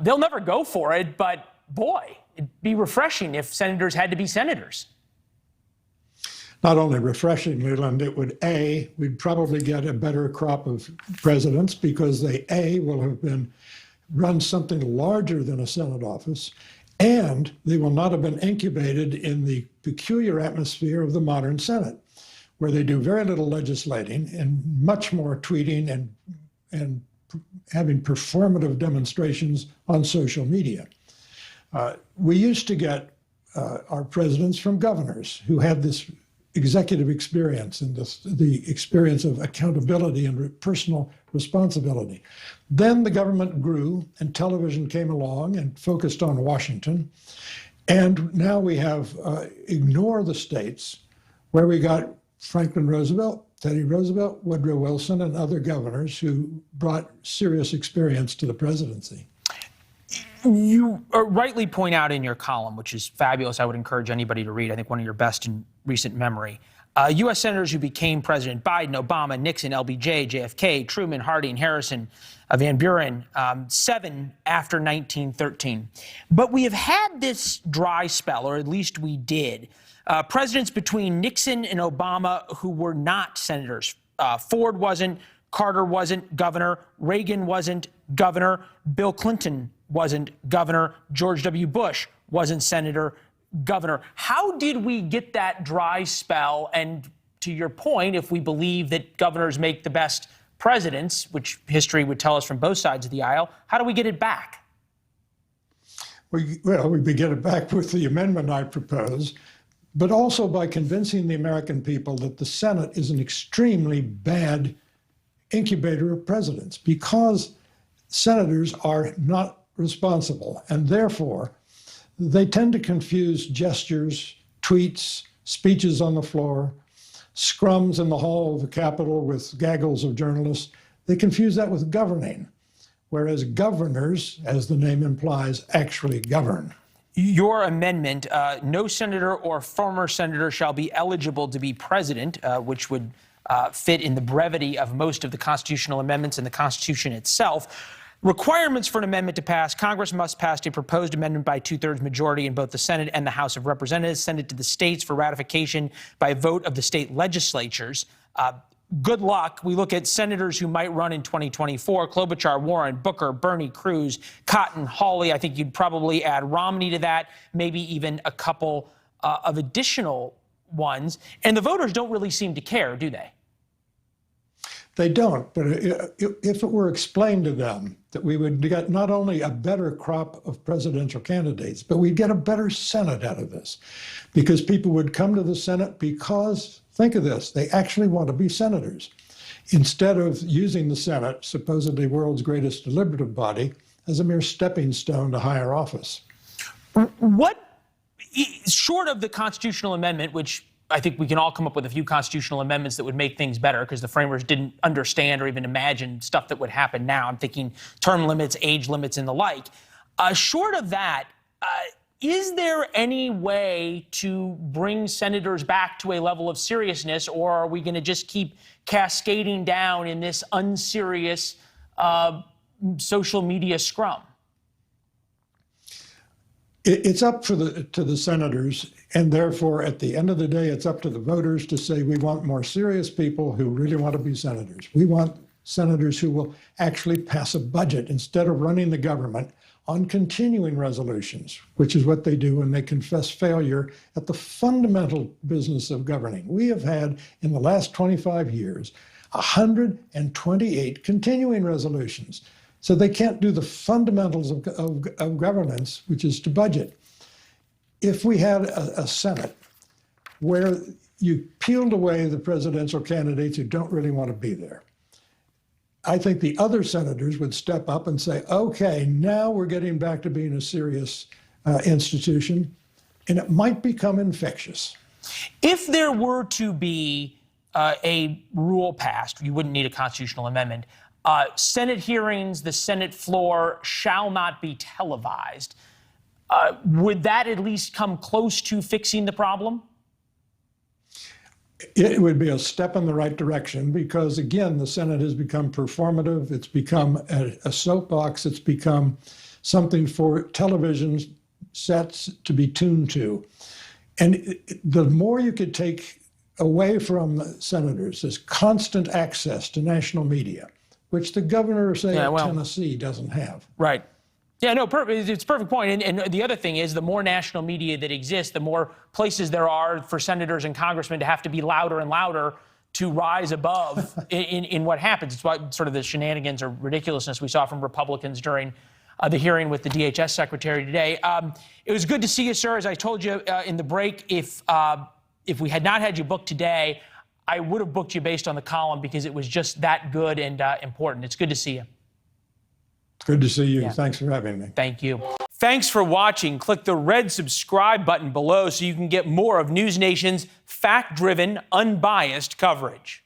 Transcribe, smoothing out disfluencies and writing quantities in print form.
They'll never go for it, but boy, it'd be refreshing if senators had to be senators. Not only refreshing, Leland, it would, we'd probably get a better crop of presidents because they, will have been run something larger than a Senate office, and they will not have been incubated in the peculiar atmosphere of the modern Senate, where they do very little legislating and much more tweeting and having performative demonstrations on social media. We used to get our presidents from governors who had this executive experience and the experience of accountability and personal responsibility. Then the government grew and television came along and focused on Washington. And now we have ignore the states, where we got Franklin Roosevelt, Teddy Roosevelt, Woodrow Wilson, and other governors who brought serious experience to the presidency. You rightly point out in your column, which is fabulous, I would encourage anybody to read, I think one of your best in recent memory, U.S. senators who became President: Biden, Obama, Nixon, LBJ, JFK, Truman, Harding, Harrison, Van Buren, 7 after 1913. But we have had this dry spell, or at least we did. Presidents between Nixon and Obama who were not senators. Ford wasn't, Carter wasn't governor, Reagan wasn't governor, Bill Clinton wasn't governor, George W. Bush wasn't senator, governor. How did we get that dry spell? And to your point, if we believe that governors make the best presidents, which history would tell us from both sides of the aisle, how do we get it back? We get it back with the amendment I propose, but also by convincing the American people that the Senate is an extremely bad incubator of presidents, because senators are not responsible, and therefore they tend to confuse gestures, tweets, speeches on the floor, scrums in the hall of the Capitol with gaggles of journalists. They confuse that with governing, whereas governors, as the name implies, actually govern. Your amendment, no senator or former senator shall be eligible to be president, which would fit in the brevity of most of the constitutional amendments in the Constitution itself. Requirements for an amendment to pass: Congress must pass a proposed amendment by 2/3 majority in both the Senate and the House of Representatives, send it to the states for ratification by a vote of the state legislatures. Good luck. We look at senators who might run in 2024: Klobuchar, Warren, Booker, Bernie, Cruz, Cotton, Hawley. I think you'd probably add Romney to that, maybe even a couple of additional ones. And the voters don't really seem to care, do they? They don't, but if it were explained to them that we would get not only a better crop of presidential candidates, but we'd get a better Senate out of this, because people would come to the Senate because, think of this, they actually want to be senators, instead of using the Senate, supposedly world's greatest deliberative body, as a mere stepping stone to higher office. What, short of the constitutional amendment, which I think we can all come up with a few constitutional amendments that would make things better, because the framers didn't understand or even imagine stuff that would happen now. I'm thinking term limits, age limits, and the like. Short of that, is there any way to bring senators back to a level of seriousness, or are we going to just keep cascading down in this unserious social media scrum? It's up to the senators, and therefore, at the end of the day, it's up to the voters to say, we want more serious people who really want to be senators. We want senators who will actually pass a budget instead of running the government on continuing resolutions, which is what they do when they confess failure at the fundamental business of governing. We have had, in the last 25 years, 128 continuing resolutions. So they can't do the fundamentals of governance, which is to budget. If we had a Senate where you peeled away the presidential candidates who don't really want to be there, I think the other senators would step up and say, okay, now we're getting back to being a serious institution, and it might become infectious. If there were to be a rule passed, you wouldn't need a constitutional amendment. Senate hearings, the Senate floor shall not be televised. Would that at least come close to fixing the problem? It would be a step in the right direction, because, again, the Senate has become performative. It's become a soapbox. It's become something for television sets to be tuned to. And the more you could take away from senators is constant access to national media, which the governor, say, of Tennessee doesn't have. Right. Yeah, no, it's a perfect point. And the other thing is the more national media that exists, the more places there are for senators and congressmen to have to be louder and louder to rise above in what happens. It's why sort of the shenanigans or ridiculousness we saw from Republicans during the hearing with the DHS secretary today. It was good to see you, sir. As I told you in the break, if we had not had you booked today, I would have booked you based on the column because it was just that good and important. It's good to see you. Good to see you. Yeah. Thanks for having me. Thank you. Thanks for watching. Click the red subscribe button below so you can get more of NewsNation's fact-driven, unbiased coverage.